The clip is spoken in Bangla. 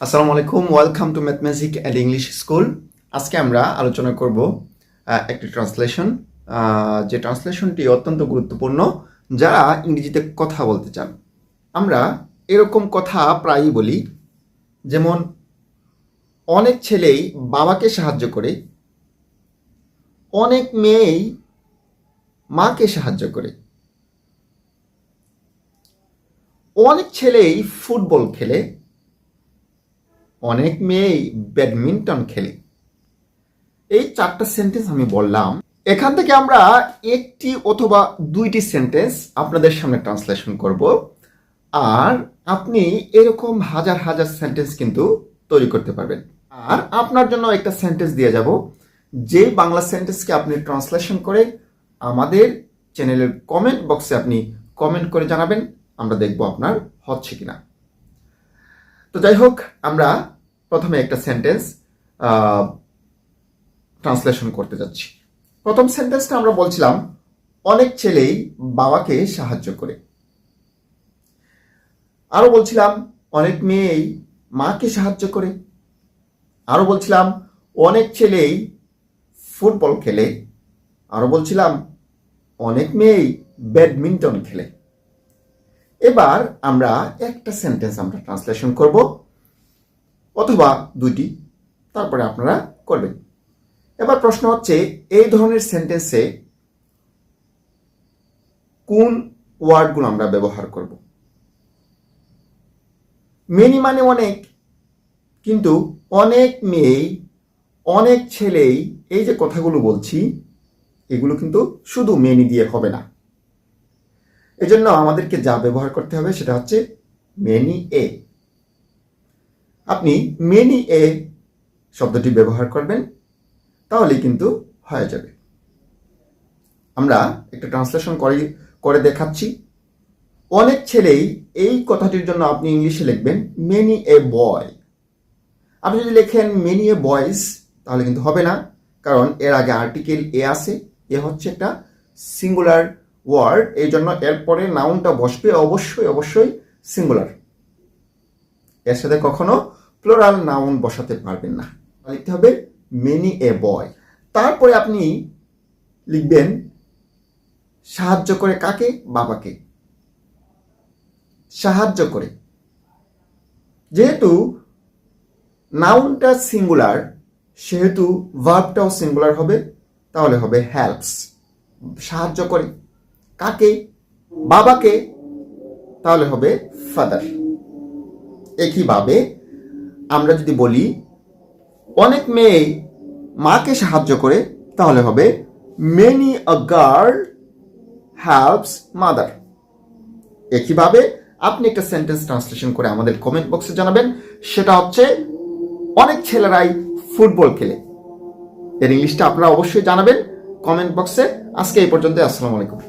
আসসালামু আলাইকুম, welcome to mathematic and English school. আজকে আমরা আলোচনা করব একটি ট্রান্সলেশন, যে ট্রান্সলেশনটি অত্যন্ত গুরুত্বপূর্ণ যারা ইংরেজিতে কথা বলতে চান। আমরা এরকম কথা প্রায়ই বলি, যেমন অনেক ছেলেই বাবাকে সাহায্য করে, অনেক মেয়েই মাকে সাহায্য করে, অনেক ছেলেই ফুটবল খেলে, অনেক মেয়েই ব্যাডমিন্টন খেলে। এই চারটা সেন্টেন্স আমি বললাম। এখান থেকে আমরা একটি অথবা দুইটি সেন্টেন্স আপনাদের সামনে ট্রান্সলেশন করব, আর আপনি এরকম হাজার হাজার সেন্টেন্স কিন্তু তৈরি করতে পারবেন। আর আপনার জন্য একটা সেন্টেন্স দিয়ে যাব, যে বাংলা সেন্টেন্সকে আপনি ট্রান্সলেশন করে আমাদের চ্যানেলের কমেন্ট বক্সে আপনি কমেন্ট করে জানাবেন, আমরা দেখব আপনার হচ্ছে কিনা। তো যাই হোক, আমরা প্রথমে একটা সেন্টেন্স ট্রান্সলেশন করতে যাচ্ছি। প্রথম সেন্টেন্সটা আমরা বলছিলাম অনেক ছেলেই বাবাকে সাহায্য করে, আরো বলছিলাম অনেক মেয়েই মাকে সাহায্য করে, আরো বলছিলাম অনেক ছেলেই ফুটবল খেলে, আরো বলছিলাম অনেক মেয়েই ব্যাডমিন্টন খেলে। এবার আমরা একটা সেন্টেন্স আমরা ট্রান্সলেশন করব, অথবা দুইটি, তারপরে আপনারা করবেন। এবার প্রশ্ন হচ্ছে, এই ধরনের সেন্টেন্সে কোন ওয়ার্ডগুলো আমরা ব্যবহার করব? মেনি মানে অনেক, কিন্তু অনেক মেয়েই, অনেক ছেলেই, এই যে কথাগুলো বলছি এগুলো কিন্তু শুধু মেনি দিয়ে হবে না। এজন্য আমাদেরকে যা ব্যবহার করতে হবে সেটা হচ্ছে মেনি এ। আপনি মেনি এ শব্দটি ব্যবহার করবেন, তাহলেই কিন্তু হয়ে যাবে। আমরা একটা ট্রান্সলেশন করে দেখাচ্ছি। অনেক ছেলেই, এই কথাটির জন্য আপনি ইংলিশে লিখবেন মেনি এ বয়। আপনি যদি লেখেন মেনি এ বয়েজ তাহলে কিন্তু হবে না, কারণ এর আগে আর্টিকেল এ আছে। এ হচ্ছে একটা সিঙ্গুলার ওয়ার্ড, এই জন্য এরপরে নাউনটা বসবে অবশ্যই অবশ্যই সিঙ্গুলার। এর সাথে কখনো প্লুরাল নাউন বসাতে পারবেন না, লিখতে হবে মেনি এ বয়। তারপরে আপনি লিখবেন সাহায্য করে কাকে? বাবাকে। সাহায্য করে, যেহেতু নাউনটা সিঙ্গুলার সেহেতু ভার্বটাও সিঙ্গুলার হবে, তাহলে হবে হেল্পস। সাহায্য করে কাকে? বাবাকে, তাহলে হবে ফাদার। একইভাবে আমরা যদি বলি অনেক মেয়ে মাকে সাহায্য করে, তাহলে হবে many a girl helps mother. একইভাবে আপনি একটা সেন্টেন্স ট্রান্সলেশন করে আমাদের কমেন্ট বক্সে জানাবেন, সেটা হচ্ছে অনেক ছেলেরাই ফুটবল খেলে। এর ইংলিশটা আপনারা অবশ্যই জানাবেন কমেন্ট বক্সে। আজকে এই পর্যন্ত, আসসালামু আলাইকুম।